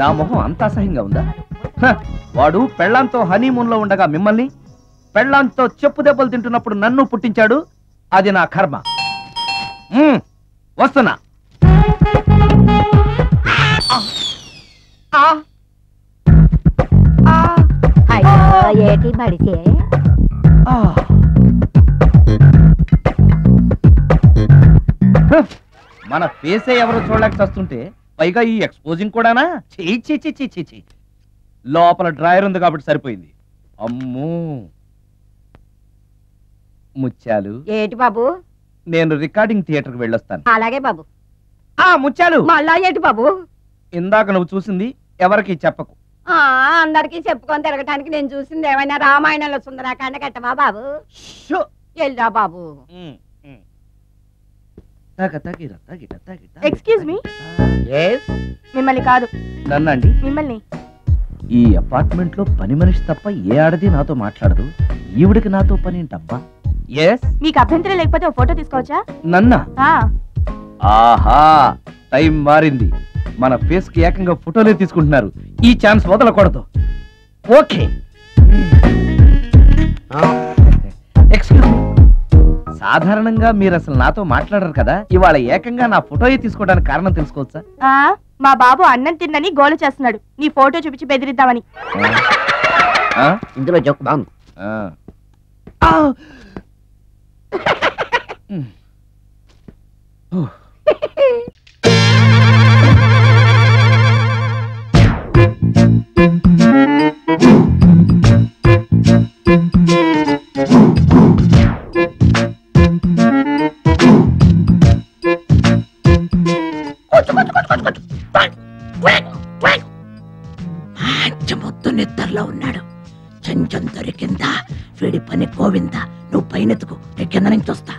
నా మొహం అంత అసహ్యంగా ఉందా? వాడు పెళ్ళాంతో హనీమూన్ లో ఉండగా మిమ్మల్ని, పెళ్ళాంతో చెప్పు దెబ్బలు తింటున్నప్పుడు నన్ను పుట్టించాడు. అది నా కర్మ. వస్తున్నా. మన ఫేసే ఎవరు చూడలేక వస్తుంటే పైగా ఈ ఎక్స్పోజింగ్ కూడానా? చీ. లోపల డ్రాయర్ ఉంది కాబట్టి సరిపోయింది. అమ్మో ముత్యాలు. ఏటి బాబు? నేను రికార్డింగ్ థియేటర్ కి వెళ్ళొస్తాను. అలాగే బాబు. ముత్యాలు. మళ్ళా ఏటి బాబు? ఇందాక నువ్వు చూసింది ఎవరికి చెప్పకు. అందరికి చెప్పుకొని తిరగటానికి నేను చూసింది ఏమైనా రామాయణంలో సుందరాకాండ కట్టమా బాబు? వెళ్ళరా బాబు. Excuse me. మిమ్మల్ని కాదు. నన్నండి? మిమ్మల్ని. ఈ అపార్ట్మెంట్ లో పని మనిషి తప్ప ఏ ఆడది నాతో మాట్లాడదు. ఈవిడికి నాతో పని ఏంటబ్బా? మీకు అభ్యంతరం లేకపోతే ఒక ఫోటో తీసుకోవచ్చా? నన్నా? ఆహా, టైం మారింది. మన ఫేస్ కి ఏకంగా ఫోటోలే తీసుకుంటున్నారు. ఈ ఛాన్స్ వదలకూడదు. ఓకే. Excuse me. సాధారణంగా మీరు అసలు నాతో మాట్లాడరు కదా, ఇవాళ ఏకంగా నా ఫోటోయే తీసుకోవడానికి కారణం తెలుసుకోవచ్చా? మా బాబు అన్నం తిన్నని గోలు చేస్తున్నాడు. నీ ఫోటో చూపించి బెదిరిద్దామని. ఇందులో జోక్ బాగుంది. మొత్తం నిద్రలో ఉన్నాడు. చెంచం దొరికిందా? వీడి పని గోవిందా. నువ్వు పైనెత్తుకు, నేను కింద నుంచి వస్తా.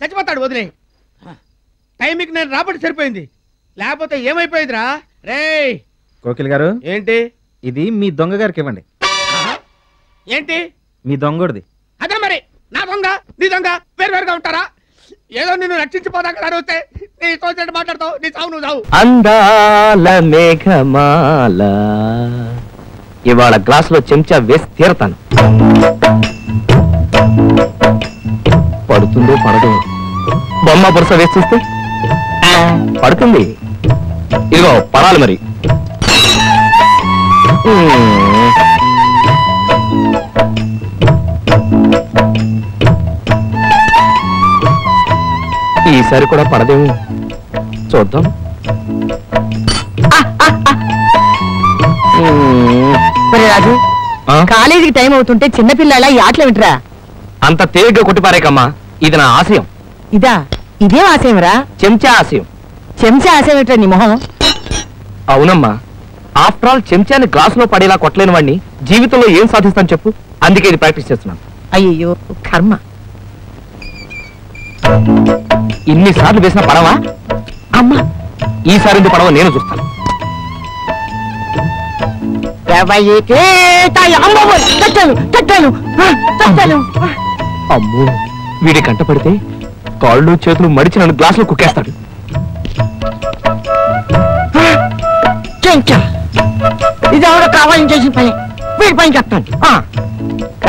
చచ్చిపోతాడు. వదిలే. టైంకి నేను రాబట్టి సరిపోయింది, లేకపోతే ఏమైపోయిందిరా? రే కోకిల్ గారు. ఏంటి ఇది? మీ దొంగ గారికి ఇవ్వండి. ఏంటి? మీ దొంగడిది. అదే మరి, నా దొంగ నీ దొంగ వేరువేరుగా ఉంటారా? ఏదో నిన్ను రక్షించిపోదాకా వస్తే నీ తోచినట్టు మాట్లాడతావు. నీ చావు నువ్వు చావు. అందాల మేఘమాల, ఇవాళ గ్లాస్ లో చెంచా వేసి తీరతాను. పడుతుందో పడదు. బొమ్మ బురస వేసి చూస్తే పడుతుంది. ఇదిగో పడాలి మరి. ఈసారి కూడా పడదేమో, చూద్దాం. రాజు, కాలేజీకి టైం అవుతుంటే చిన్నపిల్లల ఈ ఆటలు ఏమిట్రా? అంత తేలిగ్గా కొట్టిపారేకమ్మా, ఇది నా ఆశయం. ఇదా? ఇదే ఆశయం రా? చెంచా ఆశయం. చెంచా ఆశయం ఏమిట్రా నీ మొహం? అవునమ్మా, ఆఫ్టర్ ఆల్ చెంచాని గ్లాసులో పడేలా కొట్టలేని వాడిని జీవితంలో ఏం సాధిస్తాను చెప్పు, అందుకే ఇది ప్రాక్టీస్ చేస్తున్నాను. అయ్యో కర్మ. ఇన్నిసార్లు వేసిన పడవా అమ్మా, ఈసారి ఎందుకు పడవ నేను చూస్తాను. అమ్మో, వీడి కంట పడితే కాళ్ళు చేతులు మడిచి నన్ను గ్లాసులో కుక్కేస్తాడు. ఇది ఎవరో కావాలని చేసిన పని, వీడి పని చెప్తాను.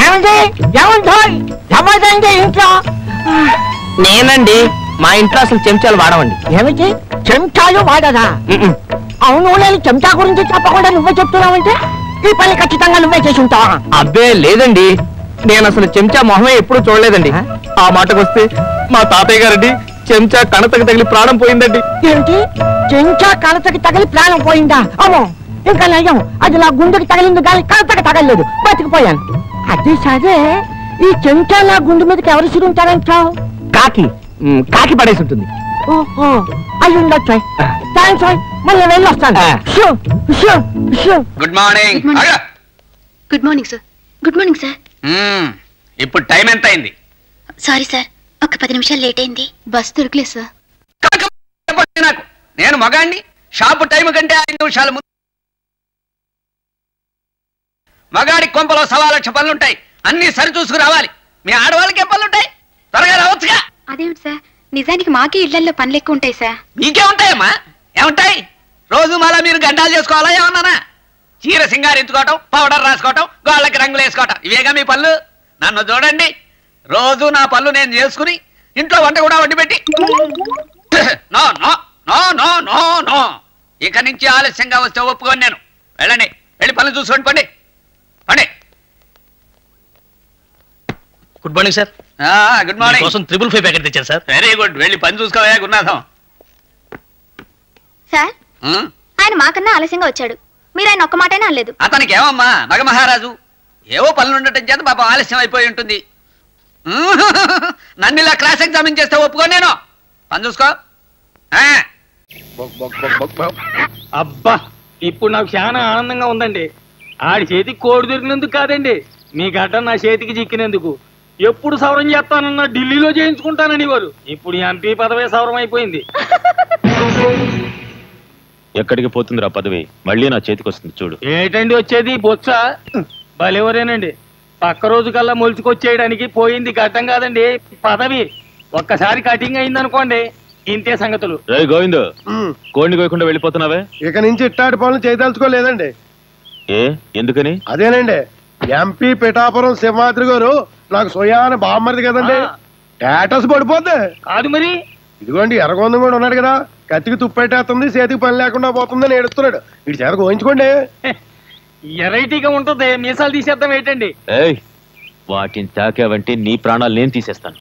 ఏమండి ఏమండి ఇంట్లో? నేనండి, మా ఇంట్లో అసలు చెంచాలు వాడవండి. ఏమిటి చెంచాలు వాడదా? అవును, నేను చెంచా గురించి చెప్పకుండా నువ్వే చెప్తున్నావంటే ఈ పని ఖచ్చితంగా నువ్వే చేసి ఉంటావా? అబ్బే లేదండి, నేను అసలు చెంచా మొహమే ఎప్పుడూ చూడలేదండి. ఆ మాటకు వస్తే మా తాతయ్య గారండి చెంచా కణతకి తగిలి ప్రాణం పోయిందండి. ఏంటి చెంచా కలతకి తగిలి ప్రాణం పోయిందా? అమ్మో, ఇంకా నయ్యం, అది నా గుండెకి తగిలింది కానీ కలతకి తగలలేదు, బతికిపోయాను. అది సరే, ఈ చెంచా నా గుండె మీదకి ఎవరు సిరుంటారంటావు? కాకి పడేసి ఉంటుంది. ఓహో, అయ్యి ఉండొచ్చు. థ్యాంక్స్, మళ్ళీ వెళ్ళి వస్తాను. Good morning. Good morning sir. Good morning sir. ఇప్పుడు టైం ఎంత అయింది? సారీ సార్, ఒక 10 నిమిషాలు లేట్ అయింది, బస్ దొరకలేదు సార్. నాకు నేను మగాడిని, షాపు టైం కంటే 5 నిమిషాల ముందు. మగాడి కొంపలో 1,00,000 పనులుంటాయి, అన్ని సరి చూసుకు రావాలి. మీ ఆడవాళ్ళకి ఏ పనులుంటాయి? త్వరగా రావచ్చుగా. అదేమిటి సార్, నిజానికి మాకే ఇళ్లలో పనులు ఎక్కువ ఉంటాయి సార్. మీకే ఉంటాయమ్మా, ఏముంటాయి? రోజు మళ్ళా మీరు గంటాలు చేసుకోవాలా ఏమన్నానా? చీర సింగారు ఎత్తుకోవటం, పౌడర్ రాసుకోవటం, గోళ్ళకి రంగులు వేసుకోవటం, ఇవేగా మీ పనులు. నన్ను చూడండి, రోజు నా పనులు నేను చేసుకుని ఇంట్లో వంట కూడా వండి పెట్టి no no no no no no ఇక నుంచి ఆలస్యంగా వస్తే ఒప్పుకొని నేను. వెళ్ళండి, వెళ్ళి పనులు చూసుకోండి, పండి పండి. Good morning sir. Good morning. కోసం 555 ప్యాకెట్ తెచ్చాను సార్. వెరీ గుడ్, వెళ్ళి పని చూసుకోవా గురునాథం. సార్, ఆయన మాకన్నా ఆలస్యంగా వచ్చాడు, మీరు ఆయన ఒక్క మాటైనా అనలేదు. అతనికి ఏమమ్మా, మగ మహారాజు, ఏవో పనులు ఉండటం చేత పాపం ఆలస్యం అయిపోయి ఉంటుంది. నన్ను ఇలా క్లాస్ ఎగ్జామిన్ చేస్తే ఒప్పుకో నేను. పని చూసుకో. అబ్బా, ఇప్పుడు నాకు చాలా ఆనందంగా ఉందండి. ఆడి చేతికి కోడి దొరికినందుకు కాదండి, మీ గడ్డ నా చేతికి చిక్కినందుకు. ఎప్పుడు సవరం చేస్తానన్నా ఢిల్లీలో చేయించుకుంటానని వారు. ఇప్పుడు ఎంపీ పదవే సవరం అయిపోయింది. ఎక్కడికి పోతుందిరా పదవి? మళ్ళీ నా చేతికి వస్తుంది చూడు. ఏటండి వచ్చేది? బొత్స భలేవరేనండి. పక్క రోజు కల్లా మొలుచుకొచ్చేయడానికి పోయింది గడ్డం కాదండి, పదవి. ఒక్కసారి కటింగ్ అయిందనుకోండి, ఇంతే సంగతులు. రే గోవిందు, కోడిని కోయకుండా వెళ్ళిపోతున్నావే? ఇక నుంచి ఇట్టాడి పనులు చేయదలుచుకోలేదండి. ఏ ఎందుకని? అదేనండి, ఎంపీ పిఠాపురం సింహాద్రి గారు నాకు సొయాన బామ్మరిది కదండి, స్టేటస్ పడిపోద్ది. కాదు మరి, ఇదిగోండి ఎర్రగొందం కూడా ఉన్నాడు కదా, కత్తికి తుప్పెట్టేస్తుంది, చేతికి పని లేకుండా పోతుందని ఏడుస్తున్నాడు. ఇటు చేత గోయించుకోండి. ఎరైటీగా ఉంటుంది, మీసాలు తీసేద్దాం ఏంటండి? ఏయ్, వాటిని తాకావంటే నీ ప్రాణాలు నేను తీసేస్తాను.